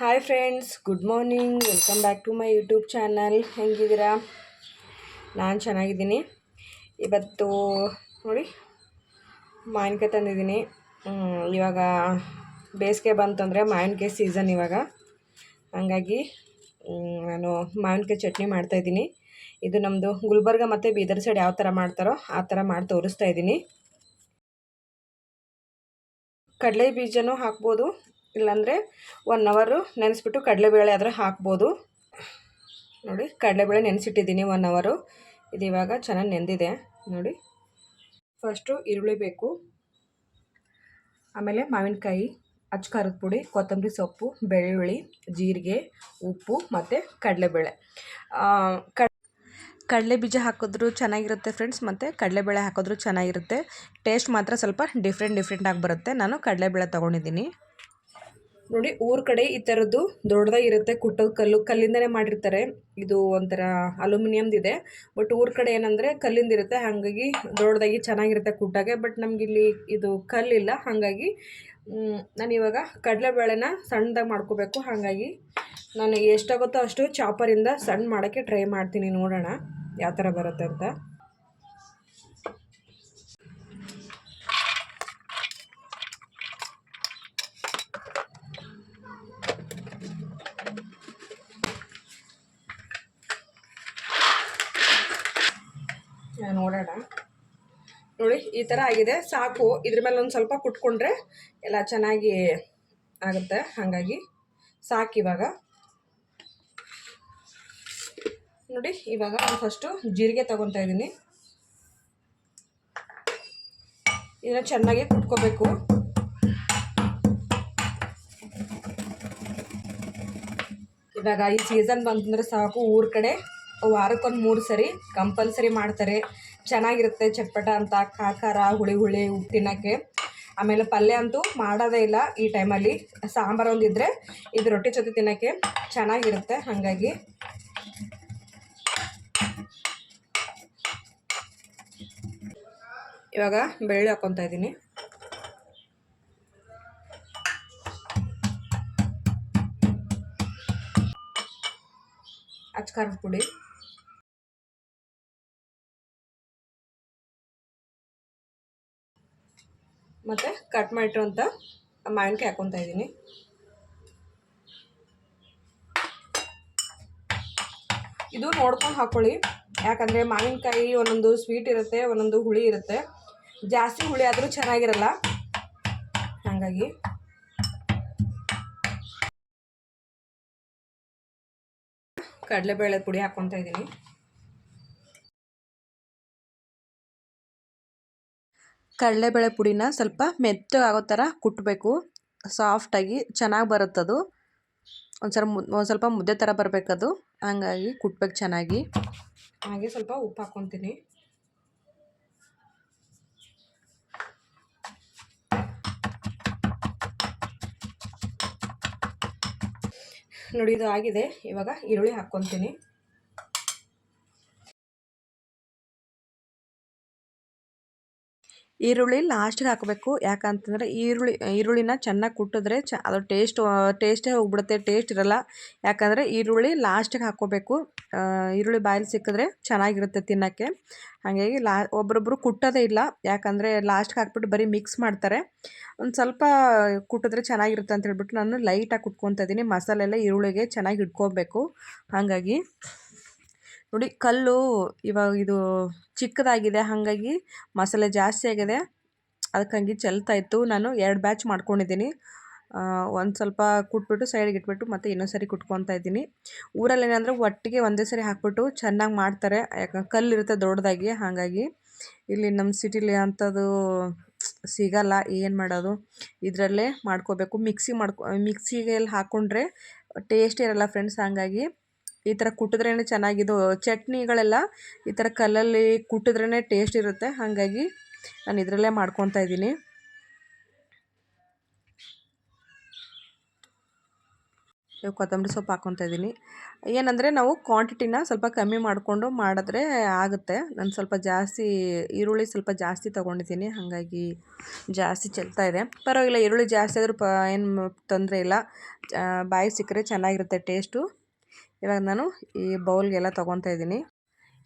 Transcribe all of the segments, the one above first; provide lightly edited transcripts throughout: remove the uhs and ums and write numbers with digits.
Hi friends, good morning. Welcome back to my YouTube channel. ಹೆಂಗಿದ್ದೀರಾ? ನಾನು ಚೆನ್ನಾಗಿದ್ದೀನಿ. ಇವತ್ತು ನೋಡಿ ಮಾವಿನಕಾಯಿ ತಂದಿದ್ದೀನಿ. ಇವಾಗ ಬೇಸಿಗೆ ಬಂತಂದರೆ ಮಾವಿನಕಾಯಿ ಸೀಸನ್ ಇವಾಗ. ಹಾಗಾಗಿ ನಾನು ಮಾವಿನಕಾಯಿ ಚಟ್ನಿ ಮಾಡ್ತಾಯಿದ್ದೀನಿ. ಇದು ನಮ್ಮದು ಗುಲ್ಬರ್ಗ ಮತ್ತು ಬೀದರ್ ಸೈಡ್ ಯಾವ ಥರ ಮಾಡ್ತಾರೋ ಆ ಥರ ಮಾಡಿ ತೋರಿಸ್ತಾ ಇದ್ದೀನಿ. ಕಡಲೆ ಬೀಜನೂ ಹಾಕ್ಬೋದು, ಇಲ್ಲಾಂದರೆ 1 ಅವರ್ ನೆನೆಸ್ಬಿಟ್ಟು ಕಡಲೆಬೇಳೆ ಆದರೆ ಹಾಕ್ಬೋದು. ನೋಡಿ, ಕಡಲೆಬೇಳೆ ನೆನೆಸಿಟ್ಟಿದ್ದೀನಿ 1 ಅವರು. ಇದು ಇವಾಗ ಚೆನ್ನಾಗಿ ನೆಂದಿದೆ ನೋಡಿ. ಫಸ್ಟು ಈರುಳ್ಳಿ ಬೇಕು, ಆಮೇಲೆ ಮಾವಿನಕಾಯಿ, ಅಚ್ಚ ಖಾರದ ಪುಡಿ, ಕೊತ್ತಂಬರಿ ಸೊಪ್ಪು, ಬೆಳ್ಳುಳ್ಳಿ, ಜೀರಿಗೆ, ಉಪ್ಪು ಮತ್ತು ಕಡಲೆಬೇಳೆ. ಕಡಲೆ ಬೀಜ ಹಾಕಿದ್ರೂ ಚೆನ್ನಾಗಿರುತ್ತೆ ಫ್ರೆಂಡ್ಸ್, ಮತ್ತು ಕಡಲೆಬೇಳೆ ಹಾಕಿದ್ರೂ ಚೆನ್ನಾಗಿರುತ್ತೆ. ಟೇಸ್ಟ್ ಮಾತ್ರ ಸ್ವಲ್ಪ ಡಿಫ್ರೆಂಟಾಗಿ ಬರುತ್ತೆ. ನಾನು ಕಡಲೆಬೇಳೆ ತೊಗೊಂಡಿದ್ದೀನಿ ನೋಡಿ. ಊರ ಕಡೆ ಈ ಥರದ್ದು ದೊಡ್ಡದಾಗಿರುತ್ತೆ ಕುಟ್ಟೋದು ಕಲ್ಲಿಂದನೇ ಮಾಡಿರ್ತಾರೆ. ಇದು ಒಂಥರ ಅಲ್ಯೂಮಿನಿಯಮ್ದಿದೆ, ಬಟ್ ಊರ ಕಡೆ ಏನಂದರೆ ಕಲ್ಲಿಂದಿರುತ್ತೆ. ಹಾಗಾಗಿ ದೊಡ್ಡದಾಗಿ ಚೆನ್ನಾಗಿರುತ್ತೆ ಕುಟ್ಟಾಗೆ. ಬಟ್ ನಮಗಿಲ್ಲಿ ಇದು ಕಲ್ಲಿಲ್ಲ, ಹಾಗಾಗಿ ನಾನಿವಾಗ ಕಡಲೆಬೇಳೆನ ಸಣ್ಣದಾಗಿ ಮಾಡ್ಕೋಬೇಕು. ಹಾಗಾಗಿ ನಾನು ಎಷ್ಟಾಗುತ್ತೋ ಅಷ್ಟು ಚಾಪರಿಂದ ಸಣ್ಣ ಮಾಡೋಕ್ಕೆ ಟ್ರೈ ಮಾಡ್ತೀನಿ. ನೋಡೋಣ ಯಾವ ಥರ ಬರುತ್ತೆ ಅಂತ. ನೋಡೋಣ. ನೋಡಿ, ಈ ಥರ ಆಗಿದೆ, ಸಾಕು. ಇದ್ರ ಮೇಲೆ ಒಂದು ಸ್ವಲ್ಪ ಕುಟ್ಕೊಂಡ್ರೆ ಎಲ್ಲ ಚೆನ್ನಾಗಿ ಆಗುತ್ತೆ. ಹಾಗಾಗಿ ಸಾಕಿವಾಗ. ನೋಡಿ, ಇವಾಗ ನಾನು ಫಸ್ಟು ಜೀರಿಗೆ ತೊಗೊತಾ ಇದ್ದೀನಿ. ಇದನ್ನು ಚೆನ್ನಾಗಿ ಕುಟ್ಕೋಬೇಕು. ಇವಾಗ ಈ ಸೀಸನ್ ಬಂತಂದರೆ ಸಾಕು, ಊರ ಕಡೆ ವಾರಕ್ಕೊಂದು 3 ಸರಿ ಕಂಪಲ್ಸರಿ ಮಾಡ್ತಾರೆ. ಚೆನ್ನಾಗಿರುತ್ತೆ ಚಟ್ಪಟ ಅಂತ, ಖಾರ ಹುಳಿ ಉಪ್ಪು ತಿನ್ನೋಕ್ಕೆ. ಆಮೇಲೆ ಪಲ್ಯ ಅಂತೂ ಮಾಡೋದೇ ಇಲ್ಲ ಈ ಟೈಮಲ್ಲಿ. ಸಾಂಬಾರು ಒಂದಿದ್ದರೆ ಇದು ರೊಟ್ಟಿ ಜೊತೆ ತಿನ್ನೋಕ್ಕೆ ಚೆನ್ನಾಗಿರುತ್ತೆ. ಹಾಗಾಗಿ ಇವಾಗ ಬೆಳ್ಳುಳ್ಳಿ ಹಾಕ್ಕೊತಾ ಇದ್ದೀನಿ. ಅಚ್ಚ ಖಾರದ ಪುಡಿ, ಮತ್ತು ಕಟ್ ಮಾಡಿರೋಂಥ ಮಾವಿನಕಾಯಿ ಹಾಕ್ಕೊತಾ ಇದ್ದೀನಿ. ಇದು ನೋಡ್ಕೊಂಡು ಹಾಕ್ಕೊಳ್ಳಿ, ಯಾಕಂದರೆ ಮಾವಿನಕಾಯಿ ಒಂದೊಂದು ಸ್ವೀಟ್ ಇರುತ್ತೆ, ಒಂದೊಂದು ಹುಳಿ ಇರುತ್ತೆ. ಜಾಸ್ತಿ ಹುಳಿ ಆದರೂ ಚೆನ್ನಾಗಿರಲ್ಲ. ಹಾಗಾಗಿ ಕಡಲೆಬೇಳೆ ಪುಡಿ ಹಾಕ್ಕೊತಾ ಇದ್ದೀನಿ. ಕಡಲೆಬೇಳೆ ಪುಡಿನ ಸ್ವಲ್ಪ ಮೆತ್ತಗಾಗೋ ಥರ ಕುಟ್ಟಬೇಕು. ಸಾಫ್ಟಾಗಿ ಚೆನ್ನಾಗಿ ಬರುತ್ತದು. ಒಂದು ಸ್ವಲ್ಪ ಮುದ್ದೆ ಥರ ಬರಬೇಕದು. ಹಾಗಾಗಿ ಕುಟ್ಬೇಕು ಚೆನ್ನಾಗಿ. ಹಾಗೆ ಸ್ವಲ್ಪ ಉಪ್ಪು ಹಾಕ್ಕೊತೀನಿ. ನೋಡಿ, ಇದು ಆಗಿದೆ. ಇವಾಗ ಈರುಳ್ಳಿ ಹಾಕ್ಕೊತೀನಿ. ಈರುಳ್ಳಿ ಲಾಸ್ಟಿಗೆ ಹಾಕಬೇಕು, ಯಾಕಂತಂದರೆ ಈರುಳ್ಳಿನ ಚೆನ್ನಾಗಿ ಕುಟ್ಟಿದ್ರೆ ಅದು ಟೇಸ್ಟೇ ಹೋಗ್ಬಿಡುತ್ತೆ, ಟೇಸ್ಟ್ ಇರಲ್ಲ. ಯಾಕಂದರೆ ಈರುಳ್ಳಿ ಲಾಸ್ಟಿಗೆ ಹಾಕ್ಕೋಬೇಕು. ಈರುಳ್ಳಿ ಬಾಯಲ್ಲಿ ಸಿಕ್ಕಿದ್ರೆ ಚೆನ್ನಾಗಿರುತ್ತೆ ತಿನ್ನೋಕ್ಕೆ. ಹಾಗಾಗಿ ಒಬ್ಬರೊಬ್ಬರು ಕುಟ್ಟೋದೇ ಇಲ್ಲ, ಯಾಕಂದರೆ ಲಾಸ್ಟಿಗೆ ಹಾಕ್ಬಿಟ್ಟು ಬರೀ ಮಿಕ್ಸ್ ಮಾಡ್ತಾರೆ. ಒಂದು ಸ್ವಲ್ಪ ಕುಟ್ಟಿದ್ರೆ ಚೆನ್ನಾಗಿರುತ್ತೆ ಅಂತ ಹೇಳ್ಬಿಟ್ಟು ನಾನು ಲೈಟಾಗಿ ಕುಟ್ಕೊತಾ ಇದ್ದೀನಿ. ಮಸಾಲೆ ಎಲ್ಲ ಈರುಳ್ಳಿಗೆ ಚೆನ್ನಾಗಿ ಇಟ್ಕೋಬೇಕು. ಹಾಗಾಗಿ ನೋಡಿ, ಕಲ್ಲು ಇವಾಗ ಇದು ಚಿಕ್ಕದಾಗಿದೆ, ಹಾಗಾಗಿ ಮಸಾಲೆ ಜಾಸ್ತಿ ಆಗಿದೆ. ಅದಕ್ಕೆ ಹಂಗೆ ಚೆಲ್ತಾಯಿತ್ತು. ನಾನು 2 ಬ್ಯಾಚ್ ಮಾಡ್ಕೊಂಡಿದ್ದೀನಿ. ಒಂದು ಸ್ವಲ್ಪ ಕುಟ್ಬಿಟ್ಟು ಸೈಡಿಗೆ ಇಟ್ಬಿಟ್ಟು ಮತ್ತೆ ಇನ್ನೊಂದು ಸರಿ ಕುಟ್ಕೊತಾ ಇದ್ದೀನಿ. ಊರಲ್ಲಿ ಏನಂದರೆ ಒಟ್ಟಿಗೆ ಒಂದೇ ಸರಿ ಹಾಕ್ಬಿಟ್ಟು ಚೆನ್ನಾಗಿ ಮಾಡ್ತಾರೆ, ಯಾಕಂದ್ರೆ ಕಲ್ಲಿರುತ್ತೆ ದೊಡ್ಡದಾಗಿ. ಹಾಗಾಗಿ ಇಲ್ಲಿ ನಮ್ಮ ಸಿಟಿಲಿ ಅಂಥದ್ದು ಸಿಗಲ್ಲ. ಏನು ಮಾಡೋದು, ಇದರಲ್ಲೇ ಮಾಡ್ಕೋಬೇಕು. ಮಿಕ್ಸಿಗೆಲ್ಲಿ ಹಾಕ್ಕೊಂಡ್ರೆ ಟೇಸ್ಟ್ ಇರಲ್ಲ ಫ್ರೆಂಡ್ಸ್. ಹಾಗಾಗಿ ಈ ಥರ ಕುಟ್ಟಿದ್ರೇ ಚೆನ್ನಾಗಿದ್ದು. ಚಟ್ನಿಗಳೆಲ್ಲ ಈ ಥರ ಕಲ್ಲಲ್ಲಿ ಕುಟ್ಟಿದ್ರೇ ಟೇಸ್ಟ್ ಇರುತ್ತೆ. ಹಾಗಾಗಿ ನಾನು ಇದರಲ್ಲೇ ಮಾಡ್ಕೊತಾ ಇದ್ದೀನಿ. ಕೊತ್ತಂಬರಿ ಸೊಪ್ಪು ಹಾಕ್ಕೊತಾ ಇದ್ದೀನಿ. ಏನಂದರೆ ನಾವು ಕ್ವಾಂಟಿಟಿನ ಸ್ವಲ್ಪ ಕಮ್ಮಿ ಮಾಡಿಕೊಂಡು ಮಾಡಿದ್ರೆ ಆಗುತ್ತೆ. ನಾನು ಸ್ವಲ್ಪ ಜಾಸ್ತಿ ಈರುಳ್ಳಿ ಸ್ವಲ್ಪ ಜಾಸ್ತಿ ತೊಗೊಂಡಿದ್ದೀನಿ, ಹಾಗಾಗಿ ಜಾಸ್ತಿ ಚೆಲ್ತಾ ಇದೆ. ಪರವಾಗಿಲ್ಲ, ಈರುಳ್ಳಿ ಜಾಸ್ತಿ ಆದರೂ ಏನು ತೊಂದರೆ ಇಲ್ಲ. ಬಾಯಿಗೆ ಸಿಕ್ಕರೆ ಚೆನ್ನಾಗಿರುತ್ತೆ ಟೇಸ್ಟು. ಇವಾಗ ನಾನು ಈ ಬೌಲ್ಗೆಲ್ಲ ತೊಗೊತಾ ಇದ್ದೀನಿ.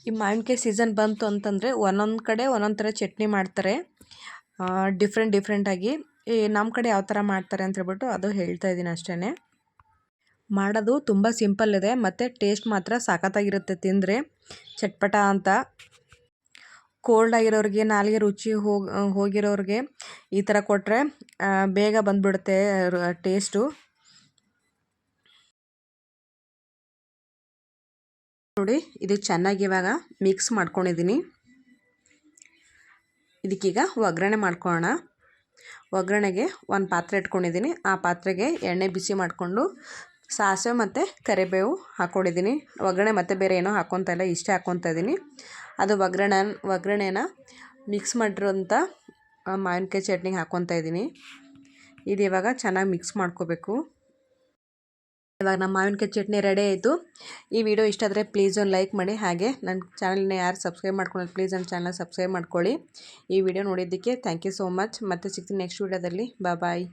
ಈ ಮಾವಿನಕಾಯಿ ಸೀಸನ್ ಬಂತು ಅಂತಂದರೆ ಒಂದೊಂದು ಕಡೆ ಒಂದೊಂದು ಥರ ಚಟ್ನಿ ಮಾಡ್ತಾರೆ, ಡಿಫ್ರೆಂಟಾಗಿ. ಈ ನಮ್ಮ ಕಡೆ ಯಾವ ಥರ ಮಾಡ್ತಾರೆ ಅಂತ ಹೇಳ್ಬಿಟ್ಟು ಅದು ಹೇಳ್ತಾ ಇದ್ದೀನಿ ಅಷ್ಟೇ. ಮಾಡೋದು ತುಂಬ ಸಿಂಪಲ್ ಇದೆ ಮತ್ತು ಟೇಸ್ಟ್ ಮಾತ್ರ ಸಖತ್ತಾಗಿರುತ್ತೆ. ತಿಂದರೆ ಚಟ್ಪಟ ಅಂತ. ಕೋಲ್ಡ್ ಆಗಿರೋರಿಗೆ, ನಾಲಿಗೆ ರುಚಿ ಹೋಗಿರೋರಿಗೆ ಈ ಥರ ಕೊಟ್ಟರೆ ಬೇಗ ಬಂದುಬಿಡುತ್ತೆ ಟೇಸ್ಟು. ನೋಡಿ, ಇದು ಚೆನ್ನಾಗಿ ಇವಾಗ ಮಿಕ್ಸ್ ಮಾಡ್ಕೊಂಡಿದ್ದೀನಿ. ಇದಕ್ಕೀಗ ಒಗ್ಗರಣೆ ಮಾಡ್ಕೊಳ್ಳೋಣ. ಒಗ್ಗರಣೆಗೆ ಒಂದು ಪಾತ್ರೆ ಇಟ್ಕೊಂಡಿದ್ದೀನಿ. ಆ ಪಾತ್ರೆಗೆ ಎಣ್ಣೆ ಬಿಸಿ ಮಾಡಿಕೊಂಡು ಸಾಸಿವೆ ಮತ್ತು ಕರಿಬೇವು ಹಾಕ್ಕೊಂಡಿದ್ದೀನಿ. ಒಗ್ಗರಣೆ ಮತ್ತು ಬೇರೆ ಏನೋ ಹಾಕ್ಕೊತಾ ಇಲ್ಲ, ಇಷ್ಟೇ ಹಾಕ್ಕೊತಾ ಇದ್ದೀನಿ. ಅದು ಒಗ್ಗರಣೆನ ಮಿಕ್ಸ್ ಮಾಡಿರೋಂಥ ಮಾವಿನಕಾಯಿ ಚಟ್ನಿಗೆ ಹಾಕ್ಕೊತಾ ಇದ್ದೀನಿ. ಇದು ಇವಾಗ ಚೆನ್ನಾಗಿ ಮಿಕ್ಸ್ ಮಾಡ್ಕೋಬೇಕು. ಇವಾಗ ನಮ್ಮ ಮಾವಿನಕಾಯಿ ಚಟ್ನಿ ರೆಡಿ ಆಯಿತು. ಈ ವಿಡಿಯೋ ಇಷ್ಟ ಆದರೆ ಪ್ಲೀಸ್ ಒಂದು ಲೈಕ್ ಮಾಡಿ. ಹಾಗೆ ನನ್ನ ಚಾನಲ್ನ ಯಾರು ಸಬ್ಸ್ಕ್ರೈಬ್ ಮಾಡ್ಕೊಳ್ಳಿ, ಪ್ಲೀಸ್ ನನ್ನ ಚಾನಲ್ ಸಬ್ಸ್ಕ್ರೈಬ್ ಮಾಡ್ಕೊಳ್ಳಿ. ಈ ವಿಡಿಯೋ ನೋಡಿದ್ದಕ್ಕೆ ಥ್ಯಾಂಕ್ ಯು ಸೋ ಮಚ್. ಮತ್ತೆ ಸಿಗ್ತೀನಿ ನೆಕ್ಸ್ಟ್ ವಿಡಿಯೋದಲ್ಲಿ. ಬಾಯ್.